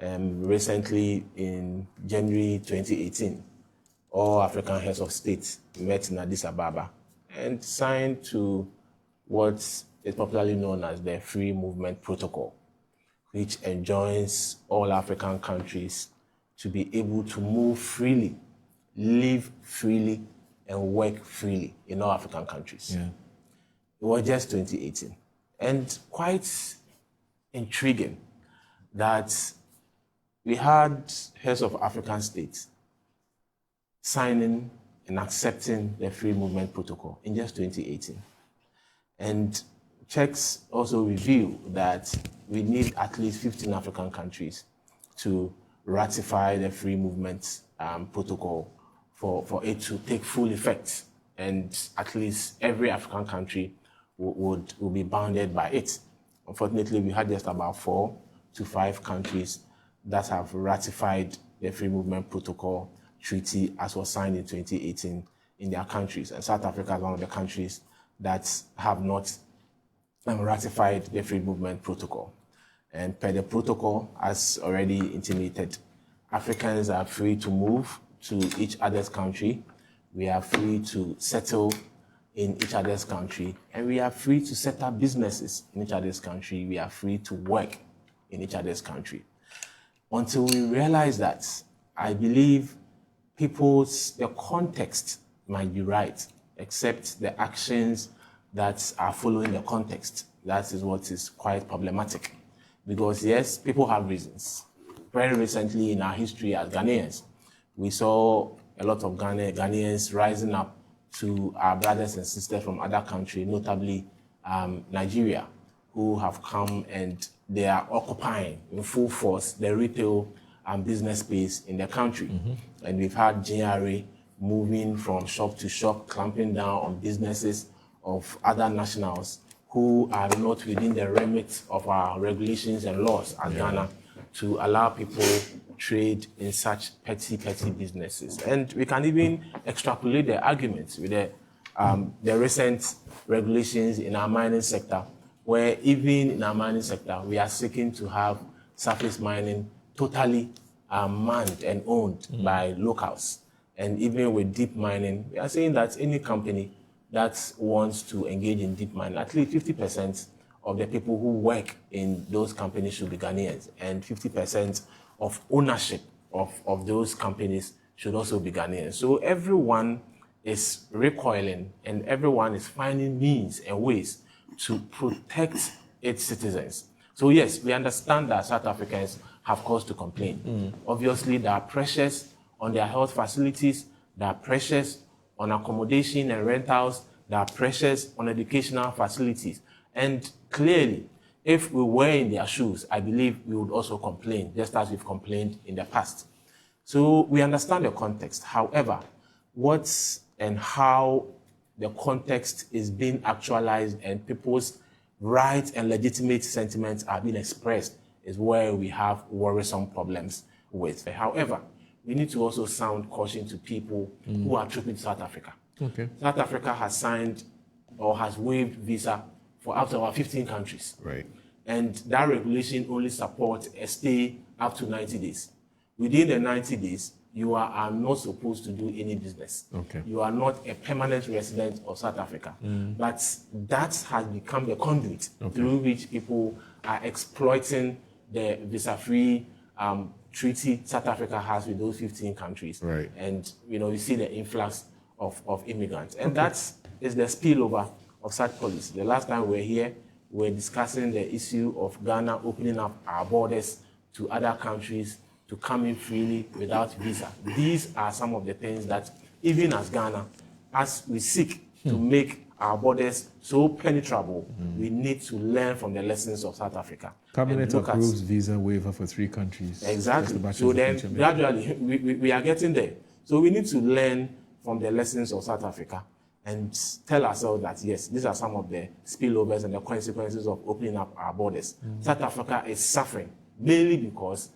recently in January 2018, all African heads of state met in Addis Ababa and signed to what is popularly known as the Free Movement Protocol, which enjoins all African countries to be able to move freely, live freely, and work freely in all African countries. Yeah. It was just 2018. And quite intriguing that we had heads of African states signing and accepting the Free Movement Protocol in just 2018. And checks also reveal that we need at least 15 African countries to ratify the Free Movement Protocol for it to take full effect. And at least every African country will be bounded by it. Unfortunately, we had just about 4 to 5 countries that have ratified the Free Movement Protocol treaty as was signed in 2018 in their countries. And South Africa is one of the countries that have not ratified the Free Movement Protocol. And per the protocol, as already intimated, Africans are free to move to each other's country. We are free to settle in each other's country, and we are free to set up businesses in each other's country. We are free to work in each other's country. Until we realize that, I believe the context might be right, except the actions that are following the context. That is what is quite problematic. Because yes, people have reasons. Very recently in our history as Ghanaians, we saw a lot of Ghanaians rising up to our brothers and sisters from other countries, notably Nigeria, who have come and they are occupying in full force the retail and business space in the country. Mm-hmm. And we've had GRA moving from shop to shop, clamping down on businesses of other nationals who are not within the remit of our regulations and laws at Ghana to allow people trade in such petty businesses. And we can even extrapolate the arguments with the recent regulations in our mining sector, where even in our mining sector, we are seeking to have surface mining totally manned and owned by locals. And even with deep mining, we are saying that any company that wants to engage in deep mining, at least 50% of the people who work in those companies should be Ghanaians, and 50% of ownership of those companies should also be Ghanaians. So everyone is recoiling and everyone is finding means and ways to protect its citizens. So yes, we understand that South Africans have cause to complain. Obviously, there are pressures on their health facilities, there are pressures on accommodation and rentals, there are pressures on educational facilities. And clearly, if we were in their shoes, I believe we would also complain, just as we've complained in the past. So we understand the context. However, what's and how the context is being actualized and people's rights and legitimate sentiments are being expressed is where we have worrisome problems with. However, we need to also sound caution to people who are trooping to South Africa. Okay. South Africa has signed or has waived visa for up to about 15 countries. Right. And that regulation only supports a stay up to 90 days. Within the 90 days, you are not supposed to do any business. Okay. You are not a permanent resident of South Africa. But that has become the conduit through which people are exploiting the visa-free treaty South Africa has with those 15 countries. Right. And you see the influx of immigrants. And that is the spillover of such policy. The last time we were here, we were discussing the issue of Ghana opening up our borders to other countries to come in freely without visa. These are some of the things that, even as Ghana, as we seek to make our borders so penetrable, we need to learn from the lessons of South Africa. Cabinet approves visa waiver for 3 countries. Exactly. So then gradually we are getting there. So we need to learn from the lessons of South Africa and tell ourselves that, yes, these are some of the spillovers and the consequences of opening up our borders. South Africa is suffering mainly because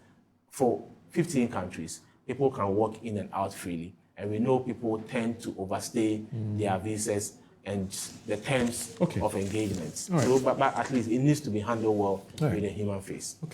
for 15 countries, people can walk in and out freely. And we know people tend to overstay their visas and the terms of engagement. Right. So, but at least it needs to be handled well with a human face. Okay.